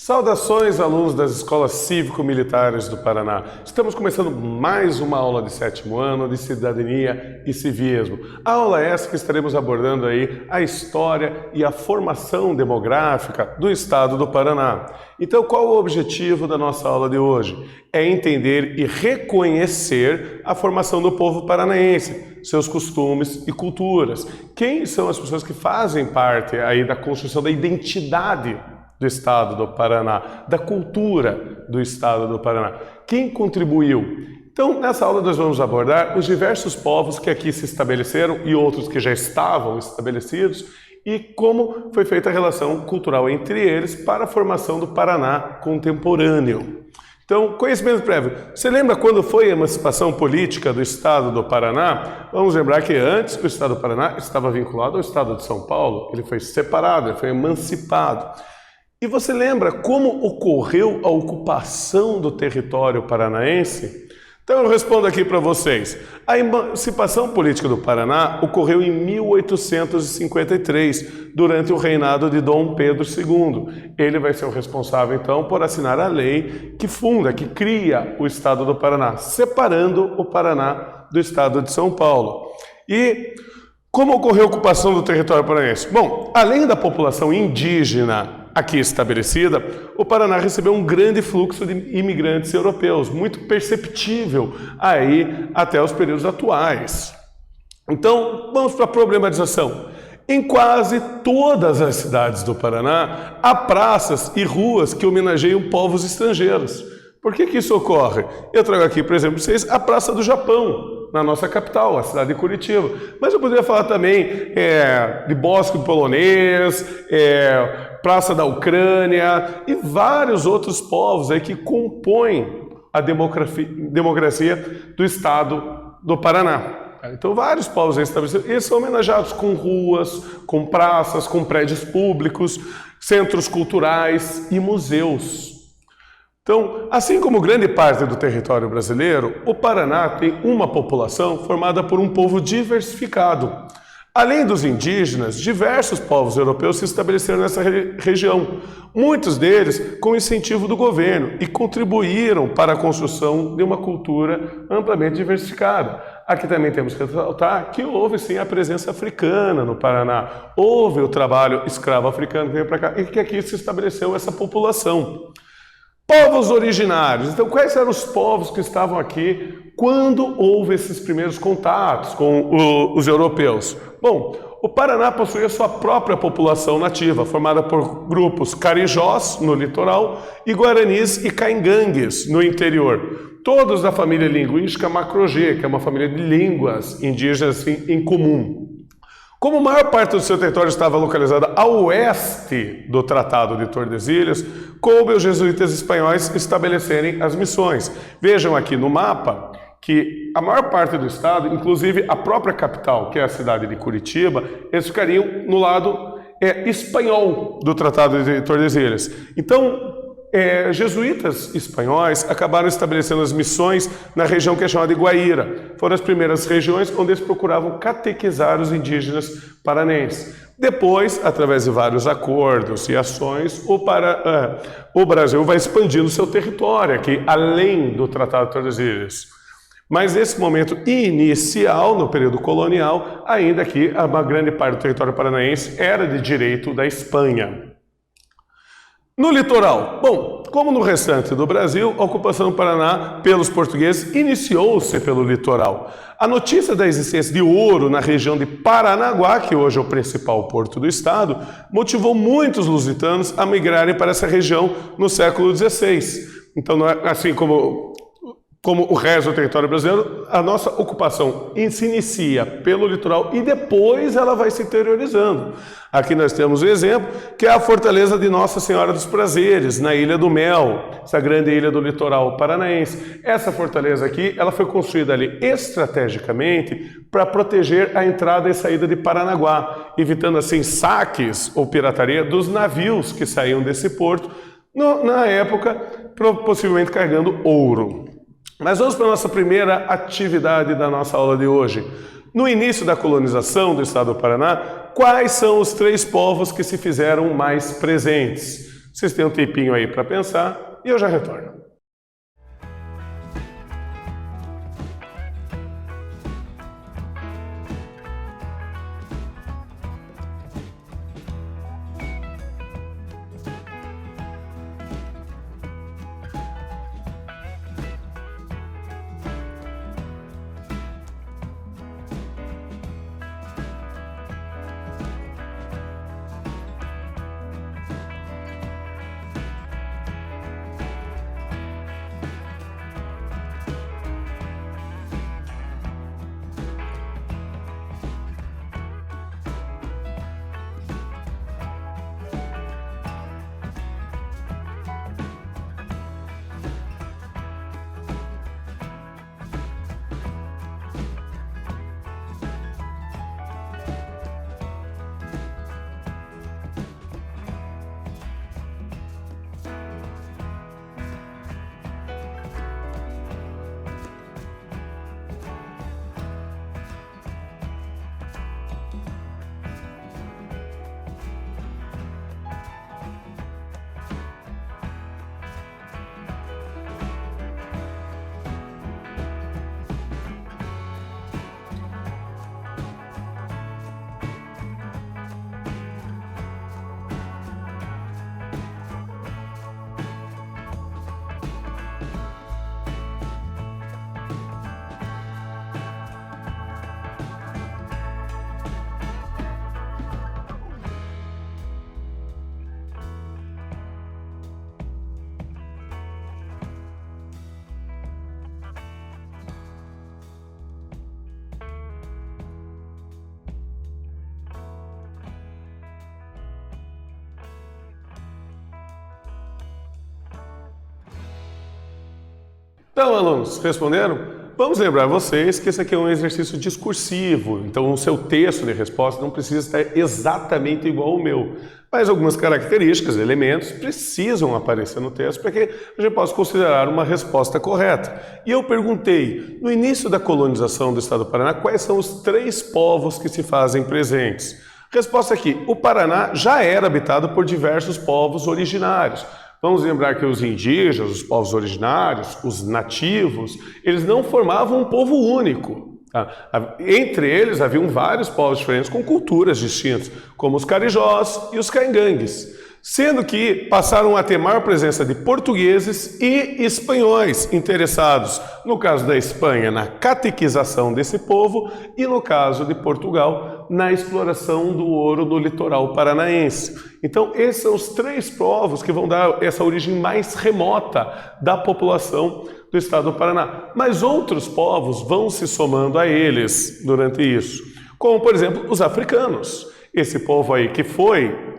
Saudações, alunos das escolas cívico-militares do Paraná. Estamos começando mais uma aula de 7º ano de Cidadania e Civismo. A aula é essa que estaremos abordando aí a história e a formação demográfica do estado do Paraná. Então, qual o objetivo da nossa aula de hoje? É entender e reconhecer a formação do povo paranaense, seus costumes e culturas. Quem são as pessoas que fazem parte aí da construção da identidade do estado do Paraná, da cultura do estado do Paraná. Quem contribuiu? Então, nessa aula nós vamos abordar os diversos povos que aqui se estabeleceram e outros que já estavam estabelecidos e como foi feita a relação cultural entre eles para a formação do Paraná contemporâneo. Então, conhecimento prévio. Você lembra quando foi a emancipação política do estado do Paraná? Vamos lembrar que antes o estado do Paraná estava vinculado ao estado de São Paulo, ele foi separado, ele foi emancipado. E você lembra como ocorreu a ocupação do território paranaense? Então eu respondo aqui para vocês. A emancipação política do Paraná ocorreu em 1853, durante o reinado de Dom Pedro II. Ele vai ser o responsável, então, por assinar a lei que funda, que cria o estado do Paraná, separando o Paraná do estado de São Paulo. E como ocorreu a ocupação do território paranaense? Bom, além da população indígena aqui estabelecida, o Paraná recebeu um grande fluxo de imigrantes europeus, muito perceptível aí até os períodos atuais. Então, vamos para a problematização. Em quase todas as cidades do Paraná, há praças e ruas que homenageiam povos estrangeiros. Por que isso ocorre? Eu trago aqui, por exemplo, vocês a Praça do Japão, na nossa capital, a cidade de Curitiba. Mas eu poderia falar também de Bosque Polonês, Praça da Ucrânia e vários outros povos aí que compõem a democracia do estado do Paraná. Então, vários povos aí estabelecidos, eles são homenageados com ruas, com praças, com prédios públicos, centros culturais e museus. Então, assim como grande parte do território brasileiro, o Paraná tem uma população formada por um povo diversificado. Além dos indígenas, diversos povos europeus se estabeleceram nessa região, muitos deles com incentivo do governo e contribuíram para a construção de uma cultura amplamente diversificada. Aqui também temos que ressaltar que houve sim a presença africana no Paraná, houve o trabalho escravo africano que veio para cá e que aqui se estabeleceu essa população. Povos originários. Então, quais eram os povos que estavam aqui quando houve esses primeiros contatos com os europeus? Bom, o Paraná possuía sua própria população nativa, formada por grupos carijós, no litoral, e guaranis e caingangues, no interior. Todos da família linguística Macro-G, que é uma família de línguas indígenas em comum. Como a maior parte do seu território estava localizada a oeste do Tratado de Tordesilhas, coube aos jesuítas espanhóis estabelecerem as missões. Vejam aqui no mapa que a maior parte do estado, inclusive a própria capital, que é a cidade de Curitiba, eles ficariam no lado espanhol do Tratado de Tordesilhas. Então, jesuítas espanhóis acabaram estabelecendo as missões na região que é chamada de Guaíra. Foram as primeiras regiões onde eles procuravam catequizar os indígenas paranenses. Depois, através de vários acordos e ações, o Brasil vai expandindo seu território aqui, além do Tratado de Tordesilhas. Mas nesse momento inicial, no período colonial, ainda que uma grande parte do território paranaense era de direito da Espanha. No litoral, bom, como no restante do Brasil, a ocupação do Paraná pelos portugueses iniciou-se pelo litoral. A notícia da existência de ouro na região de Paranaguá, que hoje é o principal porto do estado, motivou muitos lusitanos a migrarem para essa região no século XVI. Então, assim como o resto do território brasileiro, a nossa ocupação se inicia pelo litoral e depois ela vai se interiorizando. Aqui nós temos o exemplo, que é a fortaleza de Nossa Senhora dos Prazeres, na Ilha do Mel, essa grande ilha do litoral paranaense. Essa fortaleza aqui, ela foi construída ali estrategicamente para proteger a entrada e saída de Paranaguá, evitando assim saques ou pirataria dos navios que saíam desse porto, na época, possivelmente carregando ouro. Mas vamos para a nossa primeira atividade da nossa aula de hoje. No início da colonização do estado do Paraná, quais são os 3 povos que se fizeram mais presentes? Vocês têm um tempinho aí para pensar e eu já retorno. Então, alunos, responderam? Vamos lembrar vocês que esse aqui é um exercício discursivo, então o seu texto de resposta não precisa estar exatamente igual ao meu, mas algumas características, elementos, precisam aparecer no texto para que a gente possa considerar uma resposta correta. E eu perguntei, no início da colonização do estado do Paraná, quais são os 3 povos que se fazem presentes? Resposta aqui, o Paraná já era habitado por diversos povos originários. Vamos lembrar que os indígenas, os povos originários, os nativos, eles não formavam um povo único. Tá? Entre eles haviam vários povos diferentes com culturas distintas, como os carijós e os caingangues, sendo que passaram a ter maior presença de portugueses e espanhóis interessados, no caso da Espanha, na catequização desse povo e no caso de Portugal, na exploração do ouro no litoral paranaense. Então, esses são os 3 povos que vão dar essa origem mais remota da população do estado do Paraná. Mas outros povos vão se somando a eles durante isso, como, por exemplo, os africanos. Esse povo aí que foi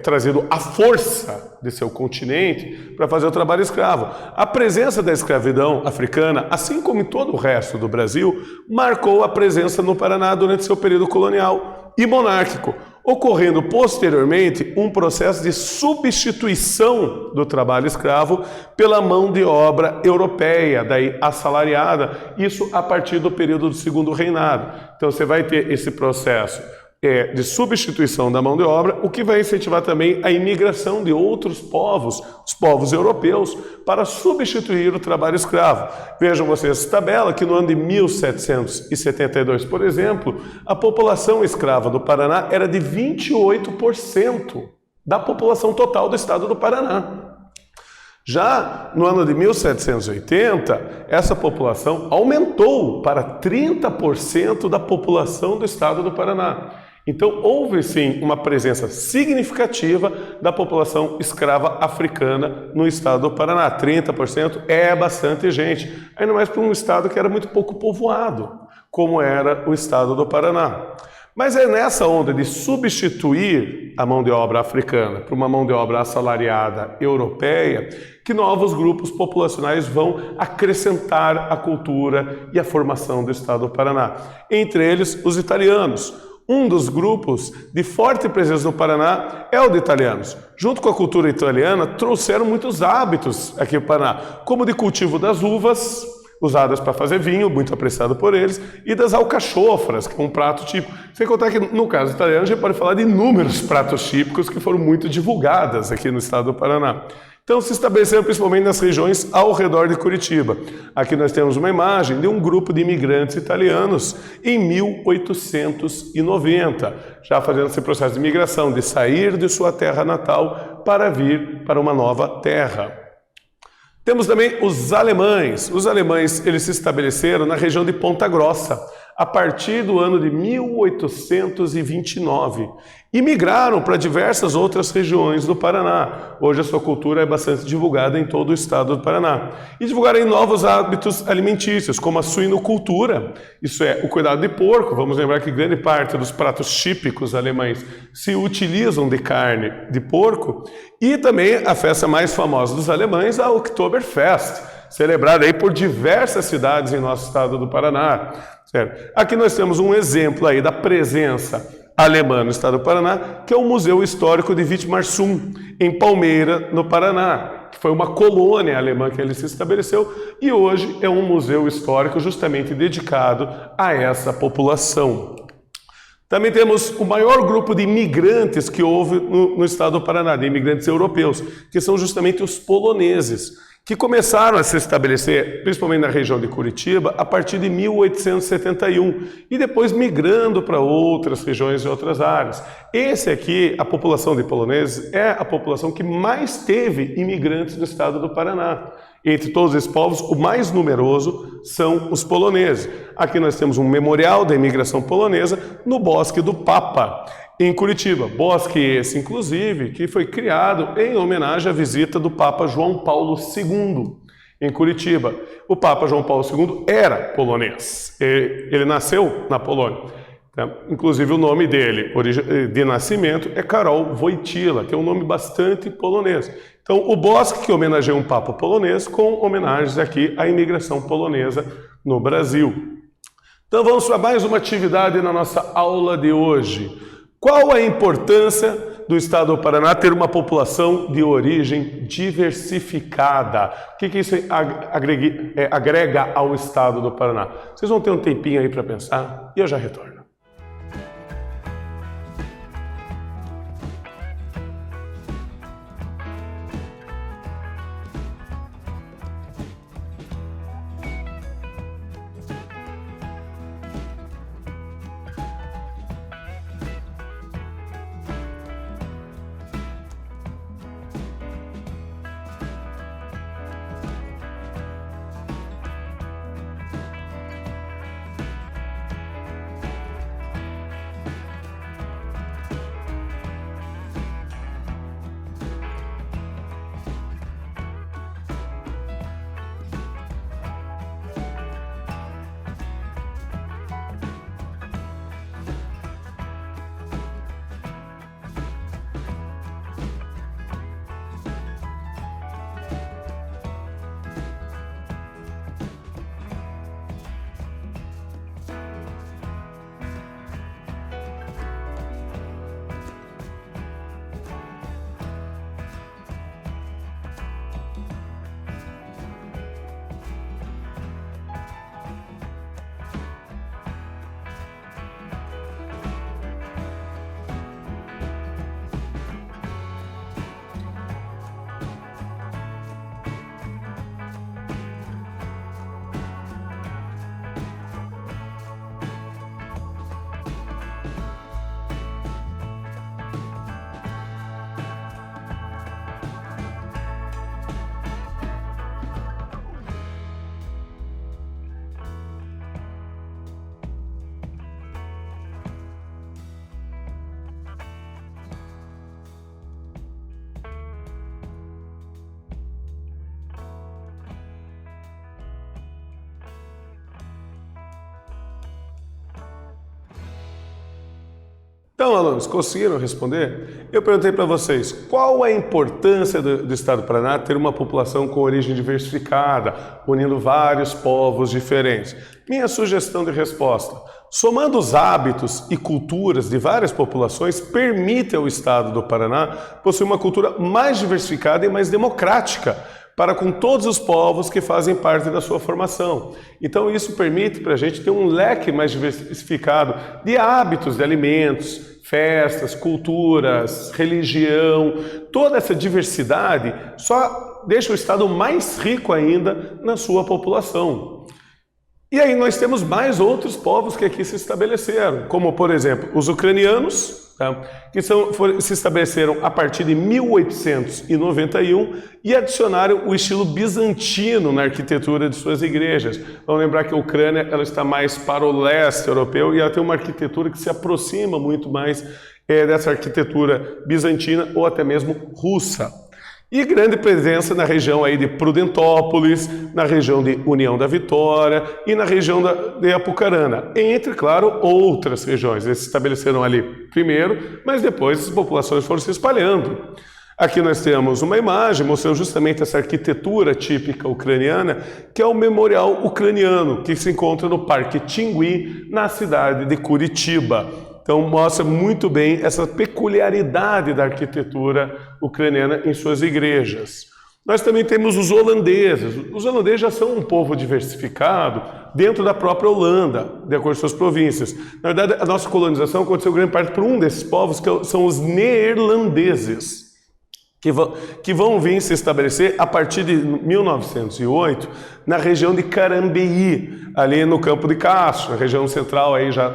trazido à força de seu continente para fazer o trabalho escravo. A presença da escravidão africana, assim como em todo o resto do Brasil, marcou a presença no Paraná durante seu período colonial e monárquico, ocorrendo posteriormente um processo de substituição do trabalho escravo pela mão de obra europeia, daí assalariada, isso a partir do período do Segundo Reinado. Então você vai ter esse processo de substituição da mão de obra, o que vai incentivar também a imigração de outros povos, os povos europeus, para substituir o trabalho escravo. Vejam vocês essa tabela que no ano de 1772, por exemplo, a população escrava do Paraná era de 28% da população total do estado do Paraná. Já no ano de 1780, essa população aumentou para 30% da população do estado do Paraná. Então, houve sim uma presença significativa da população escrava africana no estado do Paraná. 30% é bastante gente, ainda mais para um estado que era muito pouco povoado, como era o estado do Paraná. Mas é nessa onda de substituir a mão de obra africana por uma mão de obra assalariada europeia que novos grupos populacionais vão acrescentar a cultura e a formação do estado do Paraná. Entre eles, os italianos. Um dos grupos de forte presença no Paraná é o de italianos. Junto com a cultura italiana, trouxeram muitos hábitos aqui no Paraná, como de cultivo das uvas, usadas para fazer vinho, muito apreciado por eles, e das alcachofras, que é um prato típico. Sem contar que, no caso italiano, a gente pode falar de inúmeros pratos típicos que foram muito divulgados aqui no estado do Paraná. Então se estabeleceram principalmente nas regiões ao redor de Curitiba. Aqui nós temos uma imagem de um grupo de imigrantes italianos em 1890, já fazendo esse processo de migração, de sair de sua terra natal para vir para uma nova terra. Temos também os alemães. Os alemães eles se estabeleceram na região de Ponta Grossa, a partir do ano de 1829 e migraram para diversas outras regiões do Paraná. Hoje a sua cultura é bastante divulgada em todo o estado do Paraná. E divulgaram novos hábitos alimentícios, como a suinocultura, isso é, o cuidado de porco. Vamos lembrar que grande parte dos pratos típicos alemães se utilizam de carne de porco. E também a festa mais famosa dos alemães, a Oktoberfest, celebrada aí por diversas cidades em nosso estado do Paraná. Certo? Aqui nós temos um exemplo aí da presença alemã no estado do Paraná, que é o Museu Histórico de Wittmarsum, em Palmeira, no Paraná, que foi uma colônia alemã que ele se estabeleceu e hoje é um museu histórico justamente dedicado a essa população. Também temos o maior grupo de imigrantes que houve no estado do Paraná, de imigrantes europeus, que são justamente os poloneses, que começaram a se estabelecer, principalmente na região de Curitiba, a partir de 1871 e depois migrando para outras regiões e outras áreas. Esse aqui, a população de poloneses, é a população que mais teve imigrantes no estado do Paraná. Entre todos esses povos, o mais numeroso são os poloneses. Aqui nós temos um memorial da imigração polonesa no Bosque do Papa, em Curitiba. Bosque esse, inclusive, que foi criado em homenagem à visita do Papa João Paulo II em Curitiba. O Papa João Paulo II era polonês. Ele nasceu na Polônia. Inclusive o nome dele de nascimento é Karol Wojtyła, que é um nome bastante polonês. Então o Bosque que homenageia um Papa polonês com homenagens aqui à imigração polonesa no Brasil. Então vamos para mais uma atividade na nossa aula de hoje. Qual a importância do estado do Paraná ter uma população de origem diversificada? O que isso agrega ao estado do Paraná? Vocês vão ter um tempinho aí para pensar e eu já retorno. Então, alunos, conseguiram responder? Eu perguntei para vocês, qual a importância do estado do Paraná ter uma população com origem diversificada, unindo vários povos diferentes? Minha sugestão de resposta: somando os hábitos e culturas de várias populações, permite ao estado do Paraná possuir uma cultura mais diversificada e mais democrática, para com todos os povos que fazem parte da sua formação. Então isso permite para a gente ter um leque mais diversificado de hábitos, de alimentos, festas, culturas, religião. Toda essa diversidade só deixa o Estado mais rico ainda na sua população. E aí nós temos mais outros povos que aqui se estabeleceram, como por exemplo os ucranianos, que se estabeleceram a partir de 1891 e adicionaram o estilo bizantino na arquitetura de suas igrejas. Vamos lembrar que a Ucrânia ela está mais para o leste europeu e ela tem uma arquitetura que se aproxima muito mais dessa arquitetura bizantina ou até mesmo russa. E grande presença na região aí de Prudentópolis, na região de União da Vitória e na região de Apucarana, entre, claro, outras regiões. Eles se estabeleceram ali primeiro, mas depois as populações foram se espalhando. Aqui nós temos uma imagem mostrando justamente essa arquitetura típica ucraniana, que é o Memorial Ucraniano, que se encontra no Parque Tingui, na cidade de Curitiba. Então mostra muito bem essa peculiaridade da arquitetura ucraniana em suas igrejas. Nós também temos os holandeses. Os holandeses já são um povo diversificado dentro da própria Holanda, de acordo com suas províncias. Na verdade, a nossa colonização aconteceu grande parte por um desses povos, que são os neerlandeses, que vão vir se estabelecer a partir de 1908 na região de Carambeí, ali no Campo de Castro, na região central aí já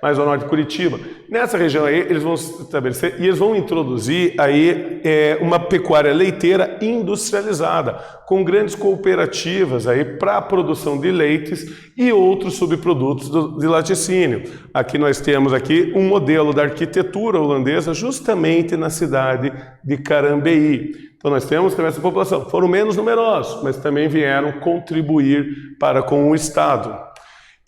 mais ao norte de Curitiba. Nessa região aí eles vão se estabelecer e eles vão introduzir aí uma pecuária leiteira industrializada, com grandes cooperativas aí para a produção de leites e outros subprodutos de laticínio. Aqui nós temos aqui um modelo da arquitetura holandesa justamente na cidade de Carambeí. Então nós temos também essa população. Foram menos numerosos, mas também vieram contribuir para com o Estado.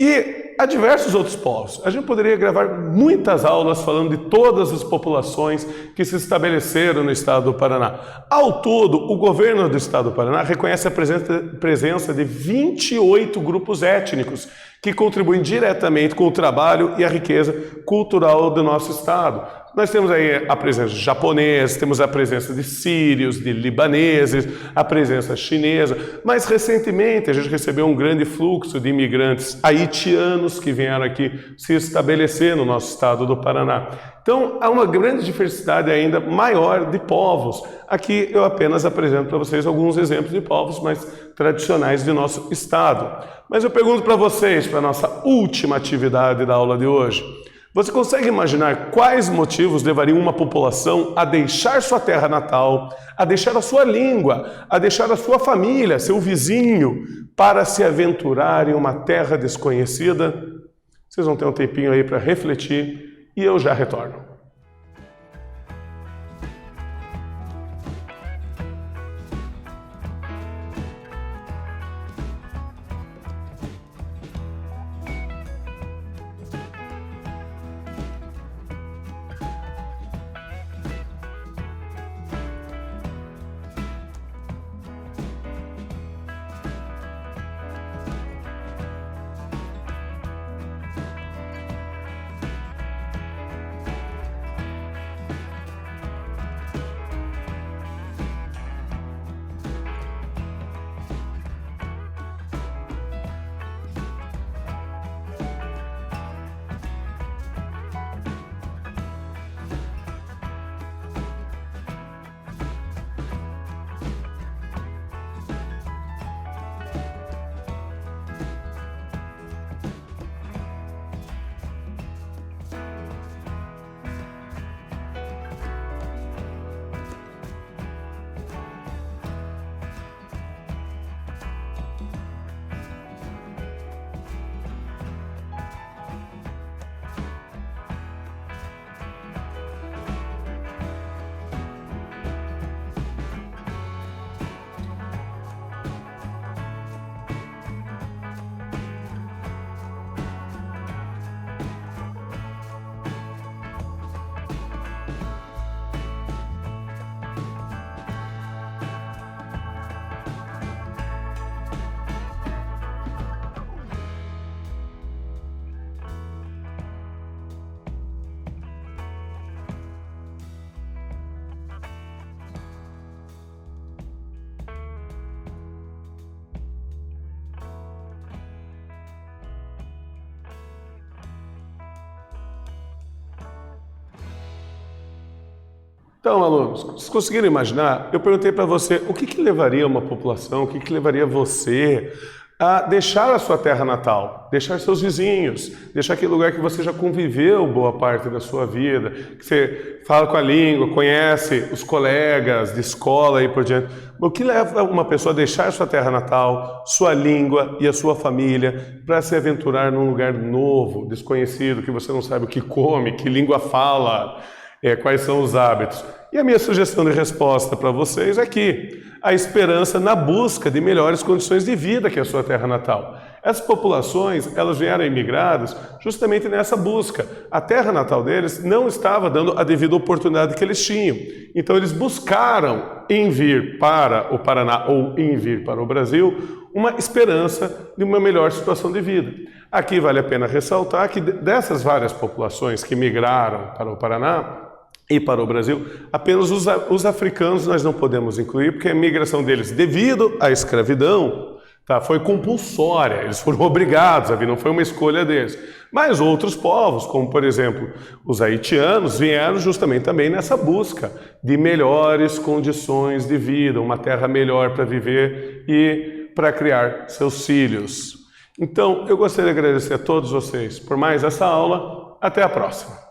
E há diversos outros povos. A gente poderia gravar muitas aulas falando de todas as populações que se estabeleceram no estado do Paraná. Ao todo, o governo do estado do Paraná reconhece a presença de 28 grupos étnicos que contribuem diretamente com o trabalho e a riqueza cultural do nosso estado. Nós temos aí a presença de japoneses, temos a presença de sírios, de libaneses, a presença chinesa. Mais recentemente, a gente recebeu um grande fluxo de imigrantes haitianos que vieram aqui se estabelecer no nosso estado do Paraná. Então, há uma grande diversidade ainda maior de povos. Aqui eu apenas apresento para vocês alguns exemplos de povos mais tradicionais de nosso estado. Mas eu pergunto para vocês, para a nossa última atividade da aula de hoje, você consegue imaginar quais motivos levariam uma população a deixar sua terra natal, a deixar a sua língua, a deixar a sua família, seu vizinho, para se aventurar em uma terra desconhecida? Vocês vão ter um tempinho aí para refletir e eu já retorno. Então, alunos, vocês conseguiram imaginar? Eu perguntei para você o que levaria uma população, o que levaria você a deixar a sua terra natal, deixar seus vizinhos, deixar aquele lugar que você já conviveu boa parte da sua vida, que você fala com a língua, conhece os colegas de escola e por diante. O que leva uma pessoa a deixar a sua terra natal, sua língua e a sua família para se aventurar num lugar novo, desconhecido, que você não sabe o que come, que língua fala, quais são os hábitos? E a minha sugestão de resposta para vocês é que a esperança na busca de melhores condições de vida que é a sua terra natal. Essas populações, elas vieram imigradas justamente nessa busca. A terra natal deles não estava dando a devida oportunidade que eles tinham. Então eles buscaram em vir para o Paraná ou em vir para o Brasil uma esperança de uma melhor situação de vida. Aqui vale a pena ressaltar que dessas várias populações que migraram para o Paraná e para o Brasil, apenas os africanos nós não podemos incluir, porque a migração deles, devido à escravidão, foi compulsória, eles foram obrigados a vir, não foi uma escolha deles. Mas outros povos, como por exemplo os haitianos, vieram justamente também nessa busca de melhores condições de vida, uma terra melhor para viver e para criar seus filhos. Então, eu gostaria de agradecer a todos vocês por mais essa aula. Até a próxima!